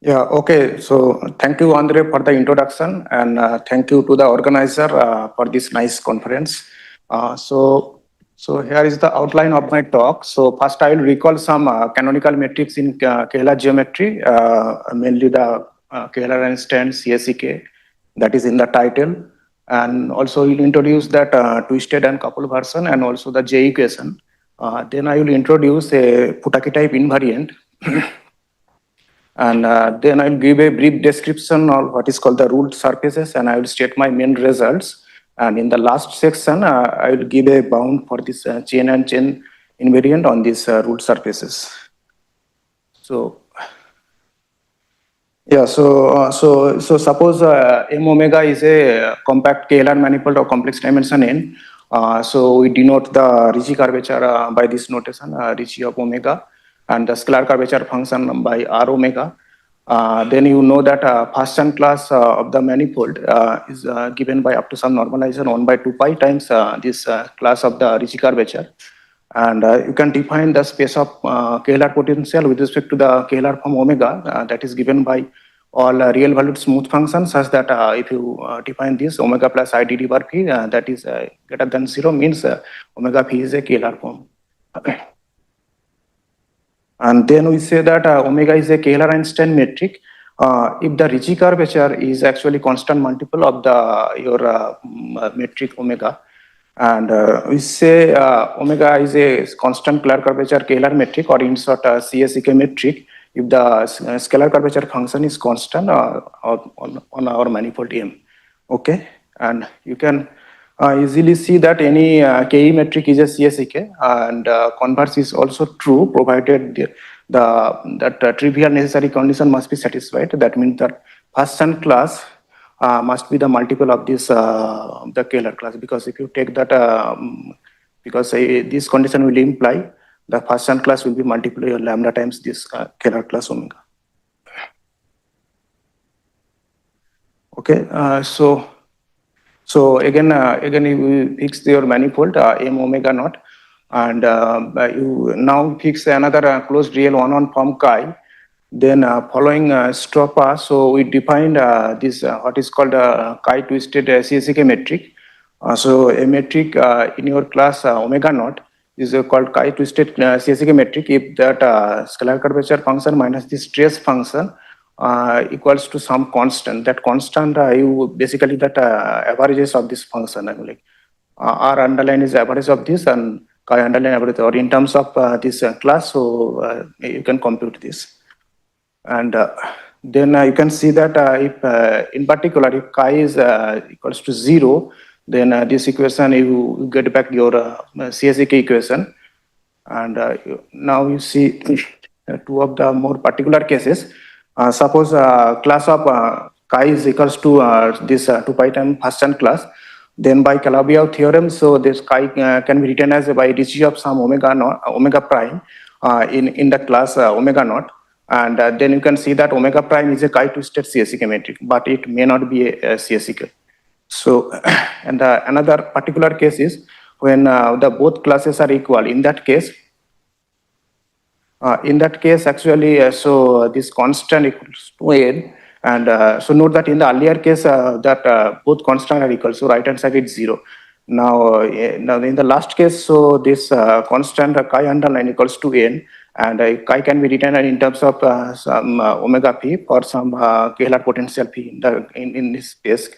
Yeah, okay. So thank you, Andre, for the introduction, and thank you to the organizer for this nice conference. So here is the outline of my talk. So first, I will recall some canonical metrics in Kähler geometry, mainly the Kähler-Einstein CSEK, that is in the title, and also will introduce that twisted and coupled version, and also the J equation. Then I will introduce a Futaki type invariant. And then I'll give a brief description of what is called the ruled surfaces, and I will state my main results. And in the last section, I will give a bound for this chain and chain invariant on these ruled surfaces. So, yeah, so suppose M omega is a compact Kähler manifold of complex dimension n. So we denote the Ricci curvature by this notation, Ricci of omega, and the scalar curvature function by R omega. Then you know that first and class of the manifold is given by up to some normalization 1 by 2 pi times this class of the Ricci curvature. And you can define the space of Kähler potential with respect to the Kähler form omega that is given by all real valued smooth functions, such that if you define this omega plus IDD bar phi that is greater than 0 means omega phi is a Kähler form. And then we say that omega is a Kähler-Einstein metric if the Ricci curvature is actually constant multiple of the your metric omega. And we say omega is a constant curvature Kähler metric, or in short CSEK metric, if the scalar curvature function is constant on our manifold M. Okay, and you can easily see that any KE metric is a CSEK, and converse is also true, provided that trivial necessary condition must be satisfied. That means that first and class must be the multiple of this the Kähler class, because if you take that because this condition will imply the first and class will be multiplied of lambda times this Kähler class omega. Okay, so again you fix your manifold M omega naught, and you now fix another closed real one-on form chi. Then following Stropa, so we defined this what is called chi twisted CSEK metric. So a metric in your class omega naught is called chi twisted CSEK metric if that scalar curvature function minus this trace function equals to some constant. That constant you basically that averages of this function. I mean, like R underline is average of this, and chi underline average, or in terms of this class. So you can compute this. And then you can see that if in particular if chi is equals to 0, then this equation you get back your CSEK equation. And now you see two of the more particular cases. Suppose class of chi is equals to this 2 pi time first and class. Then by Calabi-Yau theorem, so this chi can be written as by Ricci of some omega prime in the class omega naught. And then you can see that omega prime is a chi twisted CSEK metric, but it may not be a CSEK. So, and another particular case is when the both classes are equal. In that case, actually, so this constant equals to n. And so note that in the earlier case that both constant are equal, so right hand side is 0. Now in the last case, so this constant chi underline equals to n, and chi can be written in terms of some omega phi for some Kähler potential phi in this space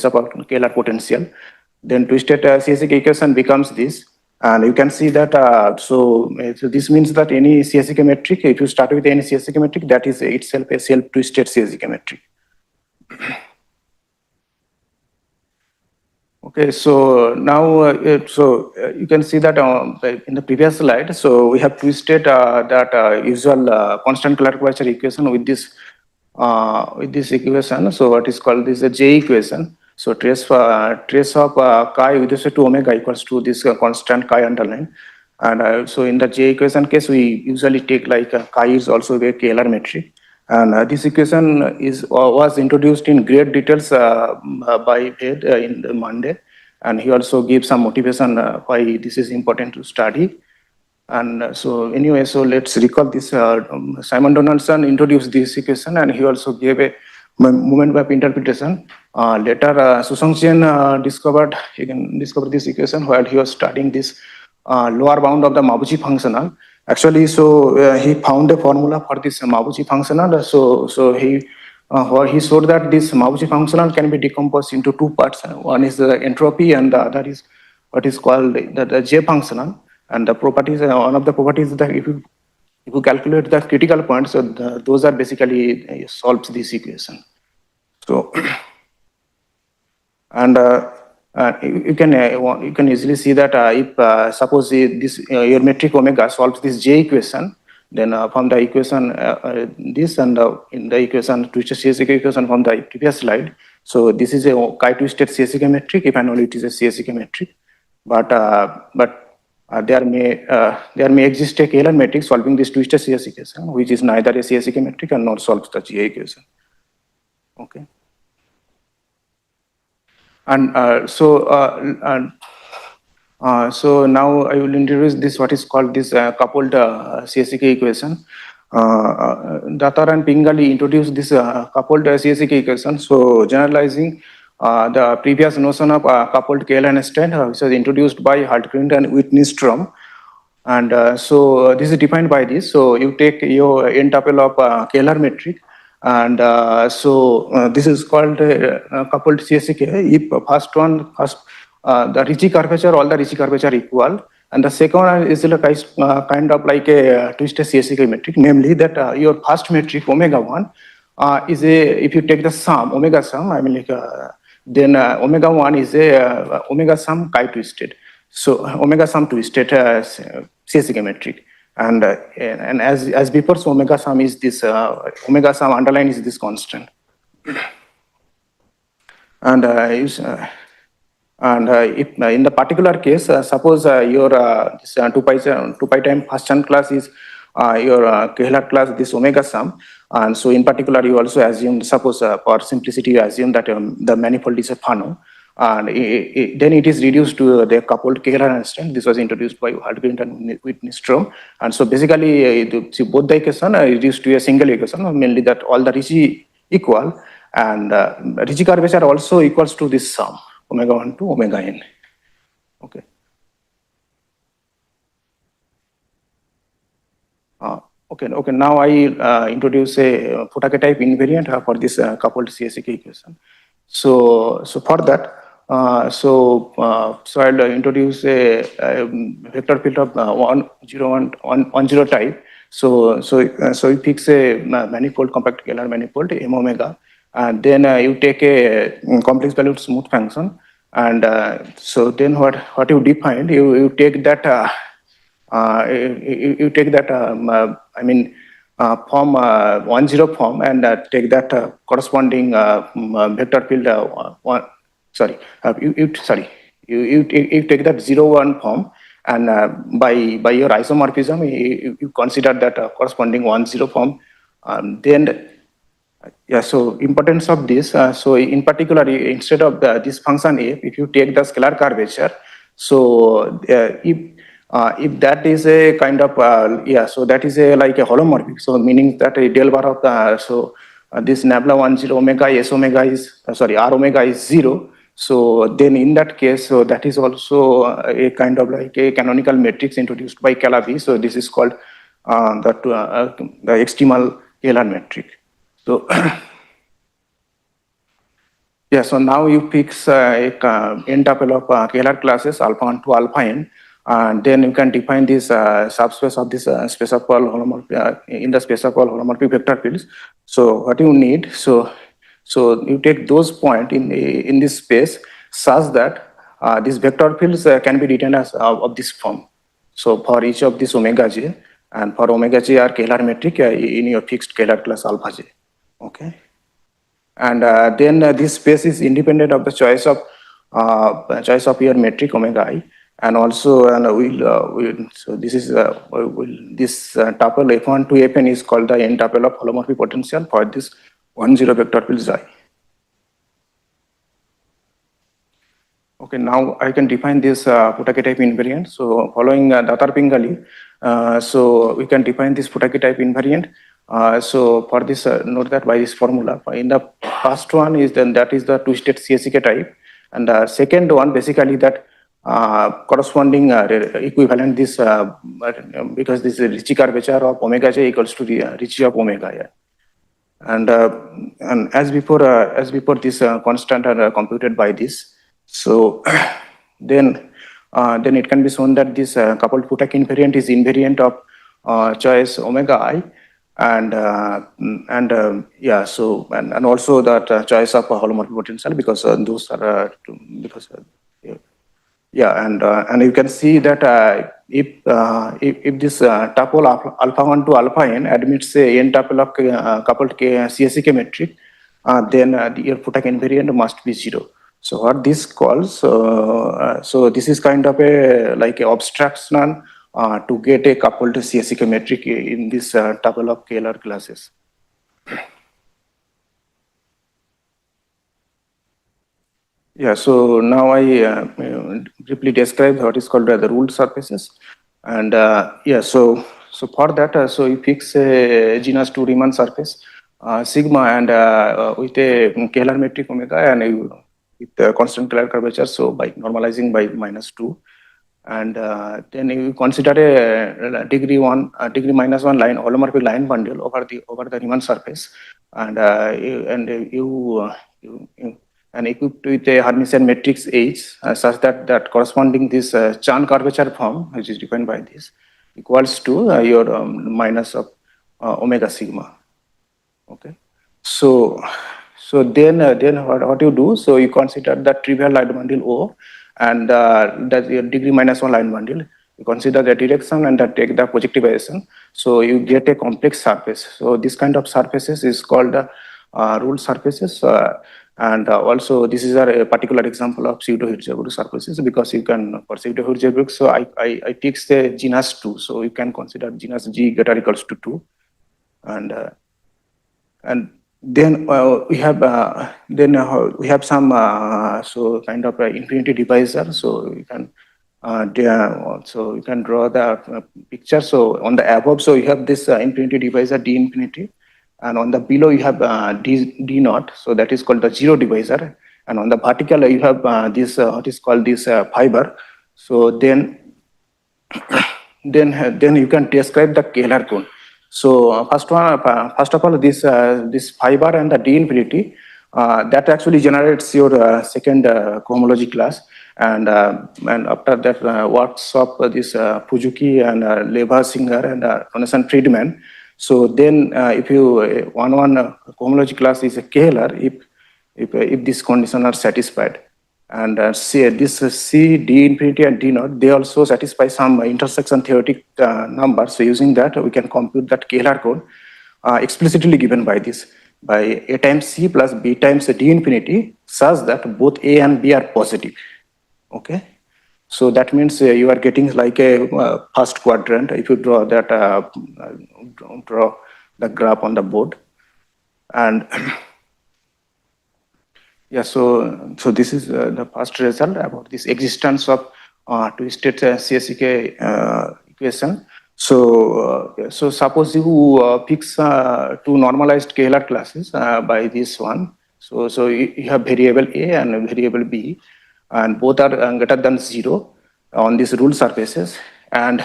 of Kähler potential. Then twisted CSEK equation becomes this. And you can see that, so this means that any CSEK metric, if you start with any CSEK metric, that is itself a self-twisted CSEK metric. Okay, so now, you can see that in the previous slide, so we have twisted that usual constant curvature equation with this equation. So what is called this J equation. So trace of chi with respect to omega equals to this constant chi underline. And so in the J equation case, we usually take like chi is also a Kähler metric. And this equation was introduced in great details by Ved in the Monday. And he also gives some motivation why this is important to study. And so anyway, so let's recall this. Simon Donaldson introduced this equation, and he also gave a moment map interpretation. Later, Susang Chen discovered this equation while he was studying this lower bound of the Mabuchi functional. Actually, so he found a formula for this Mabuchi functional. So he where he showed that this Mabuchi functional can be decomposed into two parts. One is the entropy, and the other is what is called the J functional. And the properties, one of the properties is that if you calculate the critical points, so those are basically solves this equation. So, and you can easily see that if suppose this your metric omega solves this J equation, then from the equation this and in the equation twisted CSK equation from the previous slide. So this is a chi-twisted CSK metric if and only it is a CSK metric, but there may exist a scalar metric solving this twisted CS equation, which is neither a CSK metric and nor solves the GA equation. Okay. And so now I will introduce this what is called this coupled CSK equation. Datar and Pingali introduced this coupled CSK equation. So generalizing the previous notion of coupled Kähler state, which was introduced by Hultgren and Whitney-Strom. And so this is defined by this. So you take your n tuple of Kähler metric, and this is called coupled CSK. If the Ricci curvature, all the Ricci curvature are equal, and the second one is kind of like a twisted CSK metric, namely that your first metric omega 1 is a, if you take the sum omega sum, I mean then omega 1 is a omega sum chi-twisted. So omega sum twisted CSK metric, and as before, so omega sum is this omega sum underline is this constant, and if in the particular case, suppose your this 2 pi time first chunk class is your Kähler class, this omega sum, and so in particular you also assume, suppose for simplicity you assume that the manifold is a Fano, and then it is reduced to the coupled Kähler instant. This was introduced by Hultgren and Whitney-Strom, and so basically both the equation are reduced to a single equation, mainly that all the Ricci equal, and Ricci curvature also equals to this sum omega 1 to omega n. Okay. Okay. Now I introduce a Potake type invariant for this coupled CSK equation. So for that, so I'll introduce a vector field of 1, 0 type. So you fix a manifold, compact Kähler manifold M omega, and then you take a complex valued smooth function, and so then what you define, you take that you take that I mean form 1-0 form, and take that corresponding vector field you take that 0-1 form, and by your isomorphism you consider that corresponding 1-0 form, then so importance of this, so in particular instead of this function f, if you take the scalar curvature, so if that is a kind of so that is a like a holomorphic, so meaning that a del bar of the this nabla 1-0 omega s omega is r omega is 0. So then in that case, so that is also a kind of like a canonical matrix introduced by Calabi. So this is called the extremal Kähler metric. So yeah, so now you fix a n tuple of Kähler classes alpha 1 to alpha n, and then you can define this subspace of this space of all holomorphic in the space of all holomorphic vector fields. So what you need, so you take those points in this space such that these vector fields can be written as of this form. So for each of this omega j, and for omega j are Kähler metric in your fixed Kähler class alpha j. Okay, and then this space is independent of the choice of your metric omega I, and also so this is this tuple f1 to fn is called the n tuple of holomorphic potential for this 1-0 vector field xi. Okay, now I can define this Putaki type invariant. So following Datar Pingali, so we can define this Putaki type invariant. So for this, note that by this formula, in the first one is then that is the two-state CSEK type, and the second one basically that corresponding equivalent this because this is Ricci curvature of omega j equals to the Ricci of omega. Yeah. And as before this constant are computed by this. So then it can be shown that this coupled Putaki invariant is invariant of choice omega I, and yeah, so and also that choice of holomorphic potential, because those are because yeah, and you can see that if this tuple alpha 1 to alpha n admits a n tuple of coupled CSEK metric, then your Putaki invariant must be 0. So what this calls, so this is kind of a like a abstraction to get a coupled CSEK metric in this tuple of scalar classes. Yeah, so now I briefly describe what is called the ruled surfaces, and yeah, so for that, so you fix a genus 2 Riemann surface sigma, and with a scalar metric omega, and with the constant scalar curvature. So by normalizing by -2, and then you consider a degree -1 line holomorphic line bundle over the Riemann surface, and you and equipped with a Hermitian matrix H such that corresponding this Chan curvature form, which is defined by this, equals to your minus of omega sigma. Okay, so then what you do? So you consider the trivial line bundle O, and that's your degree -1 line bundle. You consider the direction and take the projectivization. So you get a complex surface. So this kind of surfaces is called ruled surfaces. And also this is a particular example of pseudo-Hirzebruch surfaces, because you can, for pseudo-Hirzebruch, so I fix the genus 2, so you can consider genus G greater or equals to 2, and then we have some so kind of infinity divisor, so you can so you can draw the picture. So on the above, so you have this infinity divisor d infinity, and on the below you have d naught, so that is called the zero divisor, and on the vertical you have this what is called this fiber. So then you can describe the scalar cone. So first of all, this fiber and the d infinity that actually generates your second cohomology class, and after that works of this Fuzuki and Lever, Singer, and Ronson Friedman. So then if you one cohomology class is a scalar if this condition are satisfied, and this C, D infinity, and D naught, they also satisfy some intersection theoretic numbers. So using that, we can compute that scalar cone explicitly given by this, by A times C plus B times D infinity, such that both A and B are positive. Okay, so that means you are getting like a first quadrant. If you draw that, draw the graph on the board, and yeah, so this is the first result about this existence of two-state CSEK equation. So so suppose you fix two normalized scalar classes by this one. So you have variable A and variable B, and both are greater than 0 on these ruled surfaces. And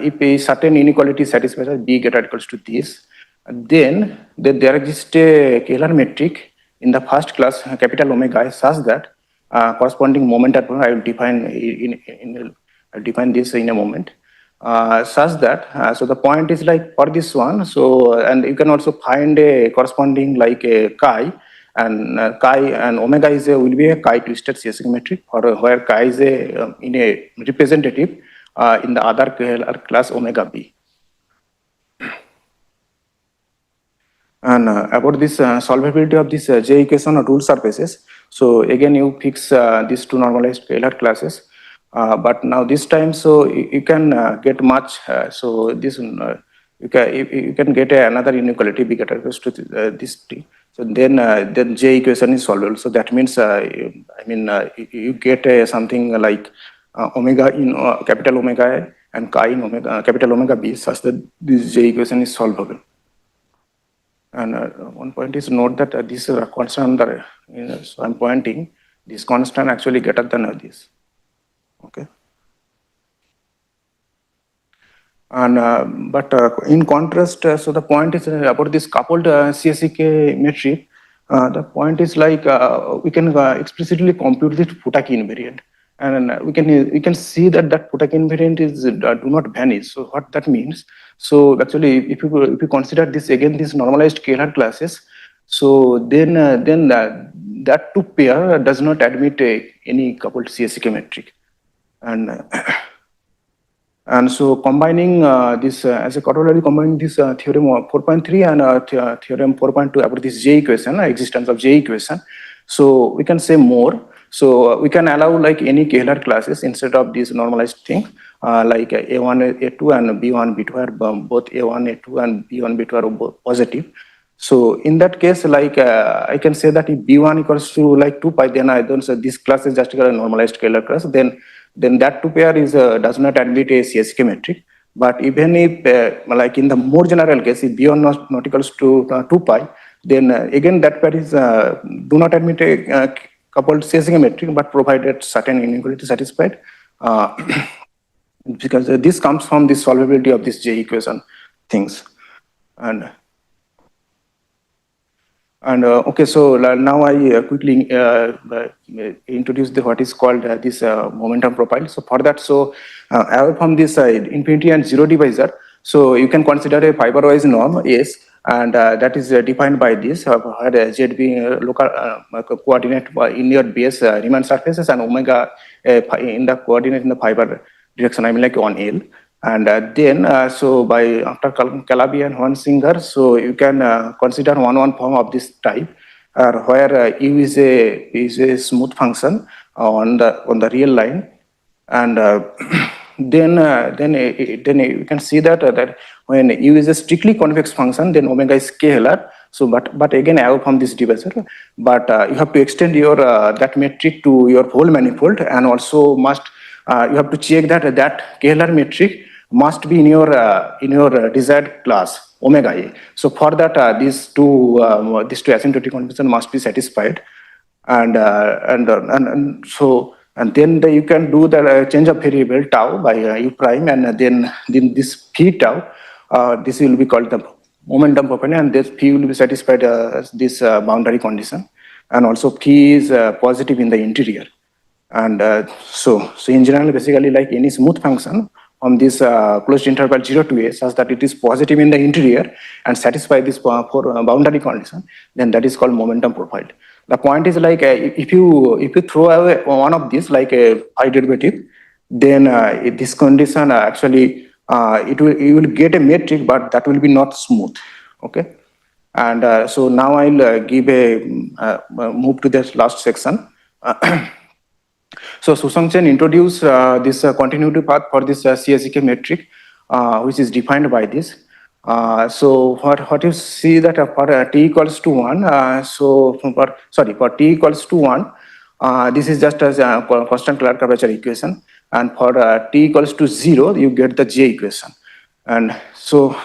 if a certain inequality satisfies B greater or equals to this, then there exists a scalar metric in the first class capital omega such that corresponding moment at I will define I'll define this in a moment. Such that so the point is like for this one, so and you can also find a corresponding like a chi, and chi and omega is will be a chi twisted CSEK metric, or where chi is a in a representative in the other class omega b. And about this solvability of this J equation or ruled surfaces. So again, you fix these two normalized scalar classes, but now this time, so you can get much. So this you can get another inequality b greater equals to this t. So then J equation is solvable. So that means you get something like omega in capital omega A and chi in omega capital omega B, such that this J equation is solvable. And one point is note that this constant, so I'm pointing, this constant actually greater than this. Okay. And but in contrast, so the point is about this coupled CSEK metric. The point is like we can explicitly compute this Futaki invariant, and we can see that Futaki invariant is do not vanish. So what that means? So actually, if you consider this again, this normalized scalar classes, so then that two pair does not admit any coupled CSEK metric, and and so combining this as a corollary, combining this theorem 4.3 and theorem 4.2 about this J equation, existence of J equation. So we can say more. So we can allow like any scalar classes instead of this normalized thing, like A1, A2 and B1, B2 are both A1, A2 and B1, B2 are both positive. So in that case, like I can say that if B1 equals to like 2 pi, then I don't say this class is just a normalized scalar class. Then that two pair is does not admit a CSK metric. But even if like in the more general case, if B1 not equals to 2 pi, then again that pair is do not admit a coupled CSK metric, but provided certain inequality satisfied. Because this comes from the solvability of this J equation things. And okay, so now I quickly introduce what is called this momentum profile. So for that, so away from this infinity and zero divisor, so you can consider a fiber-wise norm S, and that is defined by this, where Z being local coordinate in your base Riemann surfaces and omega in the coordinate in the fiber direction, I mean like on L. And then, so by after Calabi and Hornsinger, so you can consider one form of this type, where U is a smooth function on the real line, and then you can see that when U is a strictly convex function, then omega is scalar. So, but again, I have from this divisor, but you have to extend your that metric to your whole manifold, and also must you have to check that scalar metric must be in your desired class omega A. So for that, these two asymptotic conditions must be satisfied, and then you can do the change of variable tau by u prime, and then this phi tau, this will be called the momentum profile, and this phi will be satisfied this boundary condition, and also phi is positive in the interior, and so in general, basically like any smooth function on this closed interval 0 to a, such that it is positive in the interior and satisfy this boundary condition, then that is called momentum profile. The point is like if you throw away one of these, like a phi derivative, then this condition actually you will get a metric, but that will be not smooth. Okay, and so now I'll give a move to this last section. So Susang Chen introduced this continuity path for this CSEK metric, which is defined by this. So what you see that for t equals to 1, for t equals to 1, this is just as a constant curvature equation, and for t equals to 0, you get the J equation. And so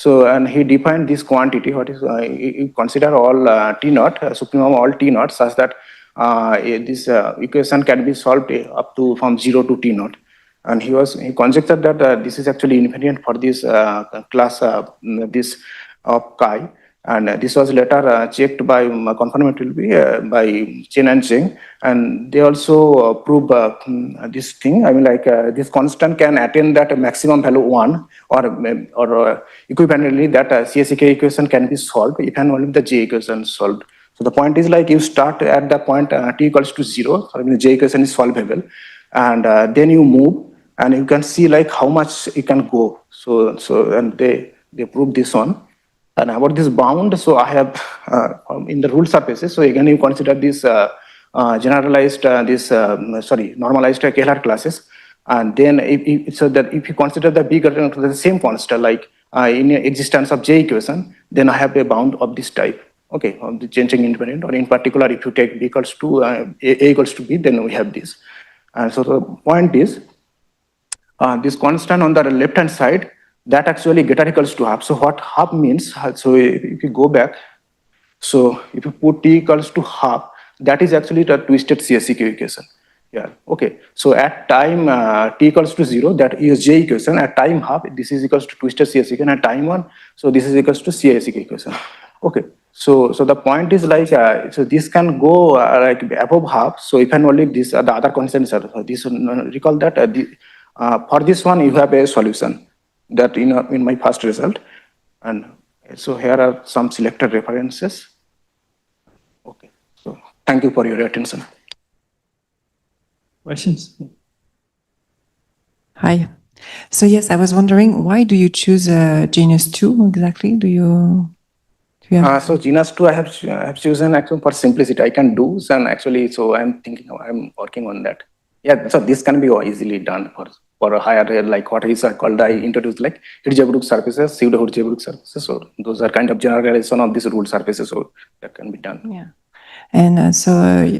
and he defined this quantity, what is you consider all t naught, supremum all t naught, such that this equation can be solved up to from 0 to t naught, and he conjectured that this is actually invariant for this class this of chi, and this was later checked by confirmatively by Chen and Cheng, and they also prove this thing. I mean, like this constant can attain that maximum value 1, or equivalently that CSEK equation can be solved if and only the J equation is solved. So the point is like you start at the point t equals to 0, I mean, J equation is solvable, and then you move, and you can see like how much you can go. So and they prove this one. And about this bound, so I have in the rule surfaces. So again, you consider this generalized normalized scalar classes, and then if you consider the bigger the same constant, like in existence of J equation, then I have a bound of this type. Okay, of the changing invariant, or in particular, if you take B equals to A equals to B, then we have this. And so the point is, this constant on the left-hand side, that actually getter equals to half. So what half means, so if you go back, so if you put T equals to half, that is actually the twisted CSEK equation. Yeah, okay. So at time T equals to 0, that is J equation. At time half, this is equals to twisted CSEK, and at time 1, so this is equals to CSEK equation. Okay. So the point is like, so this can go like above half. So if and only this, the other constants are, this, recall that for this one, you have a solution that in my first result. And so here are some selected references. Okay, so thank you for your attention. Questions? Hi. So yes, I was wondering, why do you choose genus 2 exactly? Do you have... So genus 2, I have chosen actually for simplicity. I can do, and actually, so I'm working on that. Yeah, so this can be easily done for a higher, like what is called, I introduced like Hirzebruch surfaces, pseudo-Hirzebruch surfaces. So those are kind of generalization of these ruled surfaces, so that can be done. Yeah. And so,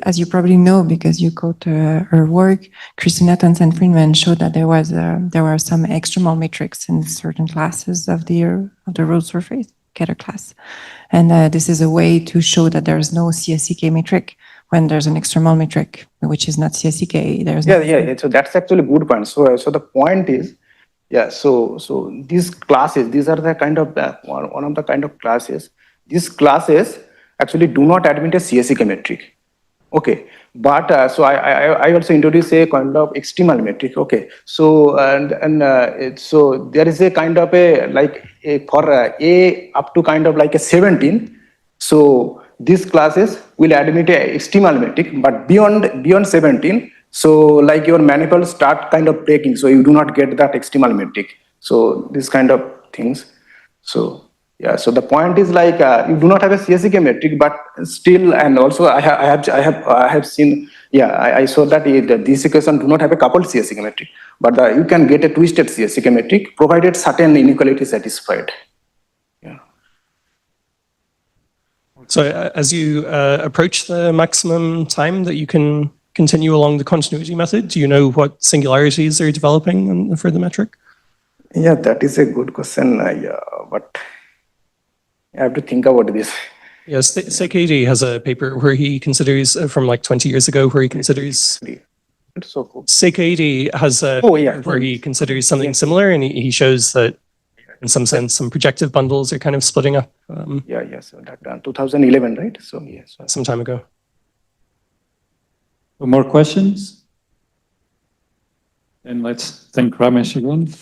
as you probably know, because you quote her work, Christina and Friedman showed that there were some extremal matrix in certain classes of the ruled surface, Keter class. And this is a way to show that there is no CSEK metric when there's an extremal metric, which is not CSEK. There's yeah. So that's actually a good point. So the point is, yeah. So these classes, these are the kind of one of the kind of classes. These classes actually do not admit a CSEK metric. Okay, but so I also introduce a kind of extremal metric. Okay, so so there is a kind of a like for A up to kind of like a 17. So these classes will admit a extremal metric, but beyond 17, so like your manifold start kind of breaking, so you do not get that extremal metric. So this kind of things. So yeah, so the point is like you do not have a CSEK metric, but still, and also I have seen, yeah, I saw that this equation do not have a coupled CSEK metric, but you can get a twisted CSEK metric provided certain inequality is satisfied. Yeah. So as you approach the maximum time that you can continue along the continuity method, do you know what singularities are developing for the metric? Yeah, that is a good question, but I have to think about this. Yes, Sekedi has a paper where he considers, from like 20 years ago, where he considers... It's so cool. Sekedi has a where he considers something similar, and he shows that in some sense, some projective bundles are kind of splitting up. So that 2011, right? So yes, some time ago. More questions? Then let's thank Ramesh again.